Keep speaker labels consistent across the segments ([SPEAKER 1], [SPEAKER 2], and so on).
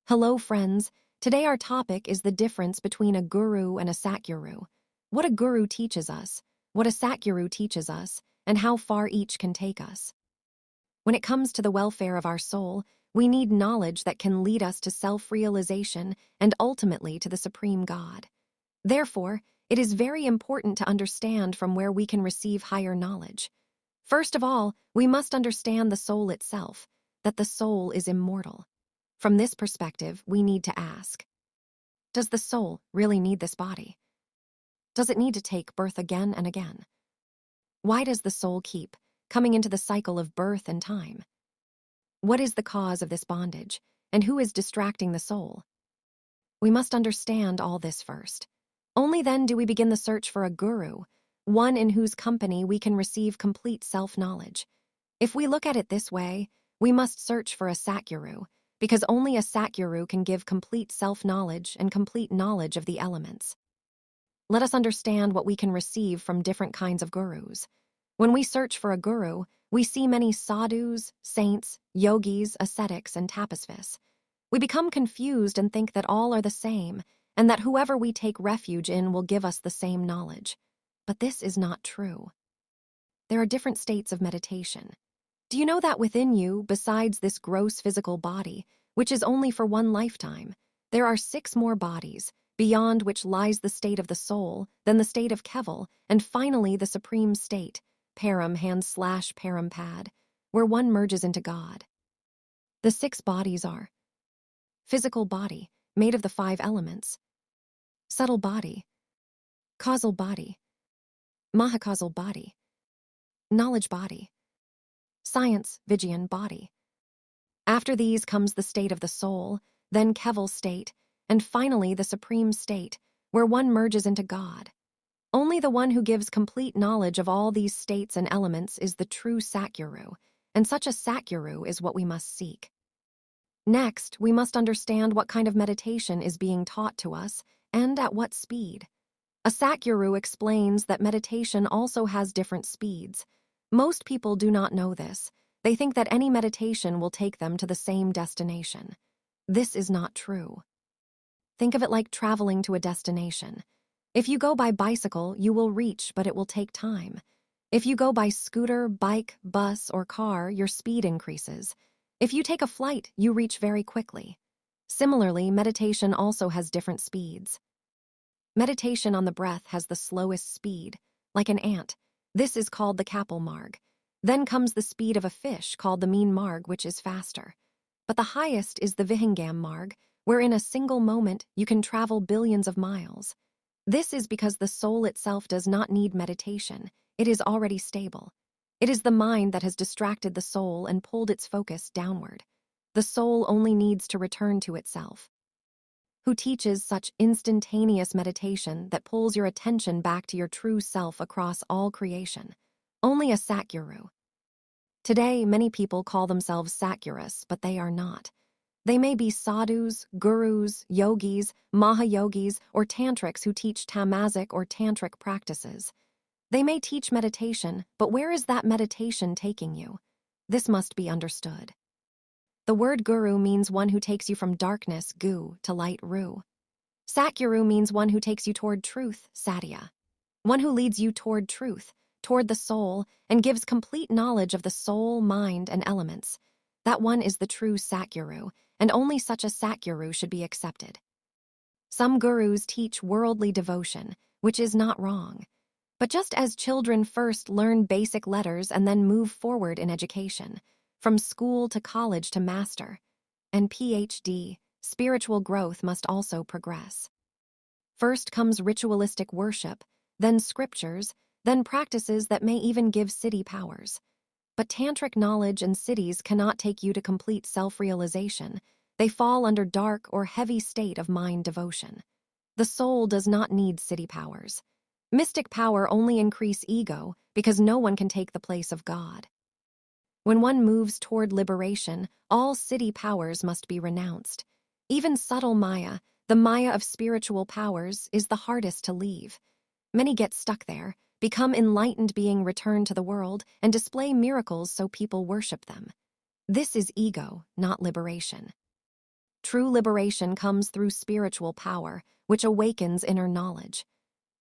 [SPEAKER 1] Hello, friends. Today our topic is the difference between a guru and a Satguru. What a guru teaches us, what a Satguru teaches us, and how far each can take us. When it comes to the welfare of our soul, we need knowledge that can lead us to self-realization and ultimately to the Supreme God. Therefore, it is very important to understand from where we can receive higher knowledge. First of all, we must understand the soul itself, that the soul is immortal. From this perspective, we need to ask, does the soul really need this body? Does it need to take birth again and again? Why does the soul keep coming into the cycle of birth and time? What is the cause of this bondage, and who is distracting the soul? We must understand all this first. Only then do we begin the search for a guru, one in whose company we can receive complete self-knowledge. If we look at it this way, we must search for a Satguru, because only a Satguru can give complete self-knowledge and complete knowledge of the elements. Let us understand what we can receive from different kinds of gurus. When we search for a guru, we see many sadhus, saints, yogis, ascetics, and tapasvis. We become confused and think that all are the same, and that whoever we take refuge in will give us the same knowledge. But this is not true. There are different states of meditation. Do you know that within you, besides this gross physical body, which is only for one lifetime, there are 6 more bodies, beyond which lies the state of the soul, then the state of Keval, and finally the supreme state, param hand/param pad, where one merges into God. The 6 bodies are physical body, made of the 5 elements, subtle body, causal body, mahacausal body, knowledge body, science, Vijnayan body. After these comes the state of the soul, then Keval state, and finally the supreme state, where one merges into God. Only the one who gives complete knowledge of all these states and elements is the true Satguru, and such a Satguru is what we must seek. Next, we must understand what kind of meditation is being taught to us, and at what speed. A Satguru explains that meditation also has different speeds. Most people do not know this. They think that any meditation will take them to the same destination. This is not true. Think of it like traveling to a destination. If you go by bicycle, you will reach, but it will take time. If you go by scooter, bike, bus, or car, your speed increases. If you take a flight, you reach very quickly. Similarly, meditation also has different speeds. Meditation on the breath has the slowest speed, like an ant. This is called the kapal marg. Then comes the speed of a fish, called the mean marg, which is faster. But the highest is the vihangam marg, where in a single moment you can travel billions of miles. This is because the soul itself does not need meditation. It is already stable. It is the mind that has distracted the soul and pulled its focus downward. The soul only needs to return to itself. Who teaches such instantaneous meditation that pulls your attention back to your true self across all creation? Only a Satguru. Today, many people call themselves Satgurus, but they are not. They may be sadhus, gurus, yogis, mahayogis, or tantrics who teach tamasic or tantric practices. They may teach meditation, but where is that meditation taking you? This must be understood. The word guru means one who takes you from darkness, gu, to light, ru. Satguru means one who takes you toward truth, satya. One who leads you toward truth, toward the soul, and gives complete knowledge of the soul, mind, and elements. That one is the true Satguru, and only such a Satguru should be accepted. Some gurus teach worldly devotion, which is not wrong. But just as children first learn basic letters and then move forward in education, from school to college to master, and PhD, spiritual growth must also progress. First comes ritualistic worship, then scriptures, then practices that may even give siddhi powers. But tantric knowledge and siddhis cannot take you to complete self-realization. They fall under dark or heavy state of mind devotion. The soul does not need siddhi powers. Mystic power only increase ego because no one can take the place of God. When one moves toward liberation, all siddhi powers must be renounced. Even subtle maya, the maya of spiritual powers, is the hardest to leave. Many get stuck there, become enlightened being returned to the world, and display miracles so people worship them. This is ego, not liberation. True liberation comes through spiritual power, which awakens inner knowledge.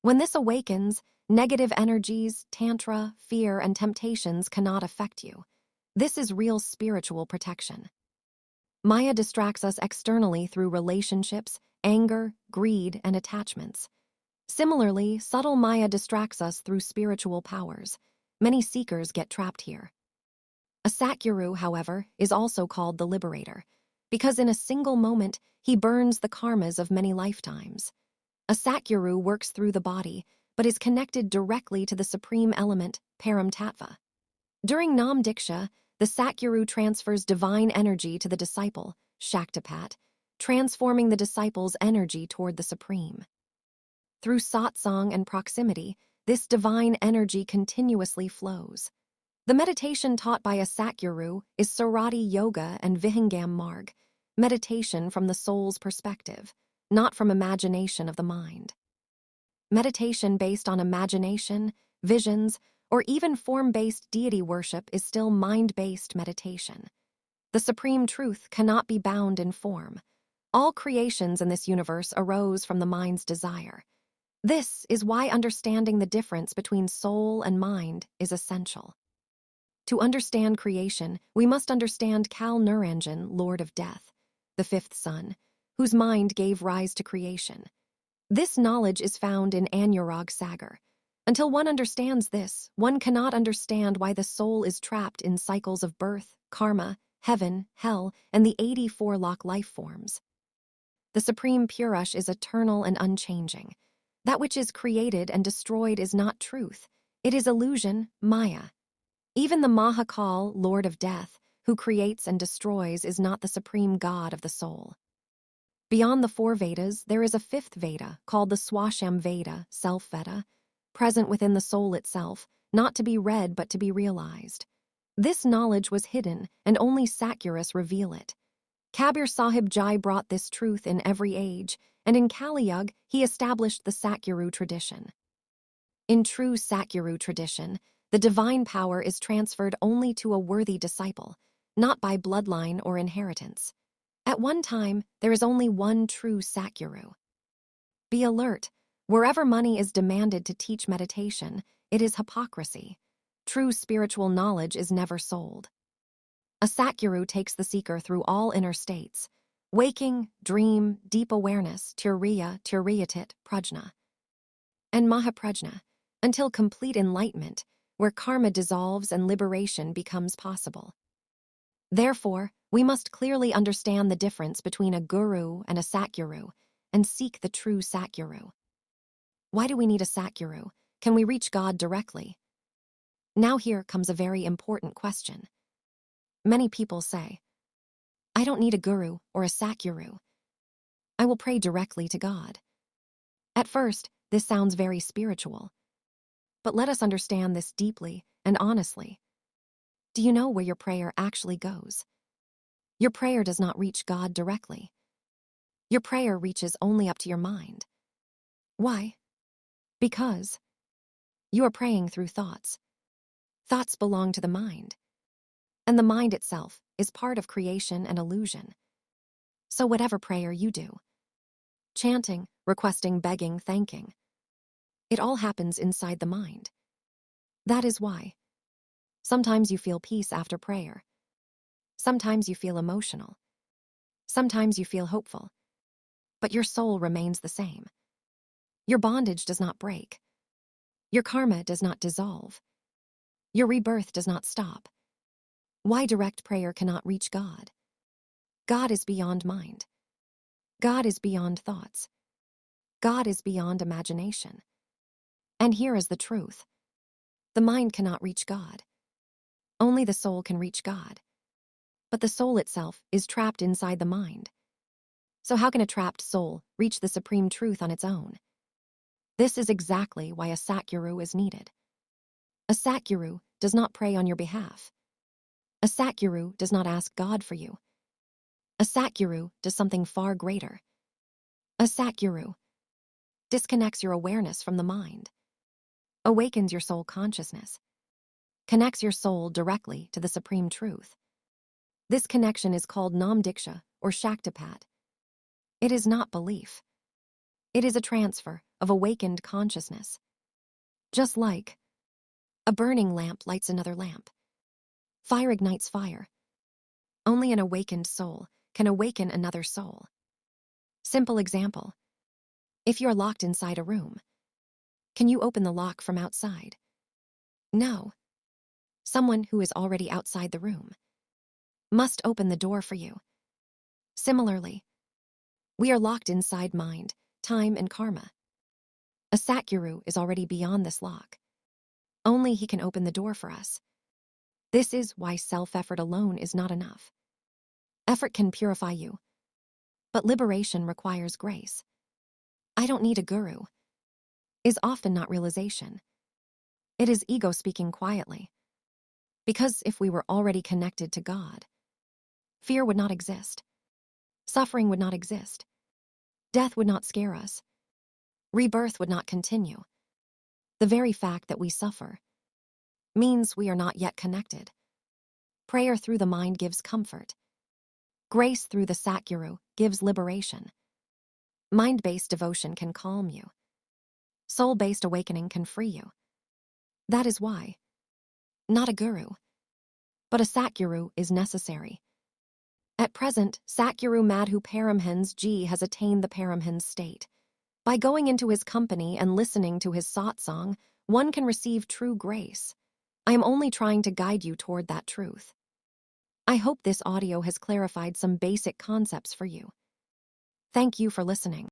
[SPEAKER 1] When this awakens, negative energies, tantra, fear, and temptations cannot affect you. This is real spiritual protection. Maya distracts us externally through relationships, anger, greed, and attachments. Similarly, subtle Maya distracts us through spiritual powers. Many seekers get trapped here. A Satguru, however, is also called the liberator, because in a single moment, he burns the karmas of many lifetimes. A Satguru works through the body, but is connected directly to the supreme element, Param Tattva. During Nam Diksha, the Satguru transfers divine energy to the disciple, Shaktipat, transforming the disciple's energy toward the supreme. Through satsang and proximity, this divine energy continuously flows. The meditation taught by a Satguru is Sarati Yoga and Vihangam Marg, meditation from the soul's perspective, not from imagination of the mind. Meditation based on imagination, visions, or even form-based deity worship is still mind-based meditation. The supreme truth cannot be bound in form. All creations in this universe arose from the mind's desire. This is why understanding the difference between soul and mind is essential. To understand creation, we must understand Kal Niranjan, Lord of Death, the fifth son, whose mind gave rise to creation. This knowledge is found in Anurag Sagar. Until one understands this, one cannot understand why the soul is trapped in cycles of birth, karma, heaven, hell, and the 84 lock life forms. The supreme Purush is eternal and unchanging. That which is created and destroyed is not truth. It is illusion, Maya. Even the Mahakal, Lord of Death, who creates and destroys, is not the supreme God of the soul. Beyond the 4 Vedas, there is a 5th Veda called the Swasham Veda, Self-Veda, present within the soul itself, not to be read but to be realized. This knowledge was hidden, and only Satgurus reveal it. Kabir Sahib Jai brought this truth in every age, and in Kali Yuga, he established the Satguru tradition. In true Satguru tradition, the divine power is transferred only to a worthy disciple, not by bloodline or inheritance. At one time, there is only one true Satguru. Be alert. Wherever money is demanded to teach meditation, it is hypocrisy. True spiritual knowledge is never sold. A Satguru takes the seeker through all inner states: waking, dream, deep awareness, turiya, turiyatit, prajna, and mahaprajna, until complete enlightenment, where karma dissolves and liberation becomes possible. Therefore, we must clearly understand the difference between a guru and a Satguru, and seek the true Satguru. Why do we need a Satguru? Can we reach God directly? Now here comes a very important question. Many people say, I don't need a guru or a Satguru. I will pray directly to God. At first, this sounds very spiritual. But let us understand this deeply and honestly. Do you know where your prayer actually goes? Your prayer does not reach God directly. Your prayer reaches only up to your mind. Why? Because you are praying through thoughts. Thoughts belong to the mind. And the mind itself is part of creation and illusion. So whatever prayer you do, chanting, requesting, begging, thanking, it all happens inside the mind. That is why sometimes you feel peace after prayer. Sometimes you feel emotional. Sometimes you feel hopeful. But your soul remains the same. Your bondage does not break. Your karma does not dissolve. Your rebirth does not stop. Why direct prayer cannot reach God? God is beyond mind. God is beyond thoughts. God is beyond imagination. And here is the truth. The mind cannot reach God. Only the soul can reach God. But the soul itself is trapped inside the mind. So how can a trapped soul reach the supreme truth on its own? This is exactly why a Satguru is needed. A Satguru does not pray on your behalf. A Satguru does not ask God for you. A Satguru does something far greater. A Satguru disconnects your awareness from the mind, awakens your soul consciousness, connects your soul directly to the supreme truth. This connection is called Nam Diksha or Shaktipat, It is not belief. It is a transfer of awakened consciousness. Just like a burning lamp lights another lamp. Fire ignites fire. Only an awakened soul can awaken another soul. Simple example. If you're locked inside a room, can you open the lock from outside? No. Someone who is already outside the room must open the door for you. Similarly, we are locked inside mind, time, and karma. A Satguru is already beyond this lock. Only he can open the door for us. This is why self-effort alone is not enough. Effort can purify you, but liberation requires grace. I don't need a guru is often not realization. It is ego speaking quietly. Because if we were already connected to God, fear would not exist. Suffering would not exist. Death would not scare us. Rebirth would not continue. The very fact that we suffer means we are not yet connected. Prayer through the mind gives comfort. Grace through the Satguru gives liberation. Mind-based devotion can calm you. Soul-based awakening can free you. That is why, not a guru, but a Satguru is necessary. At present, Satguru Madhu Paramhans Ji has attained the Paramhans state. By going into his company and listening to his satsang, one can receive true grace. I am only trying to guide you toward that truth. I hope this audio has clarified some basic concepts for you. Thank you for listening.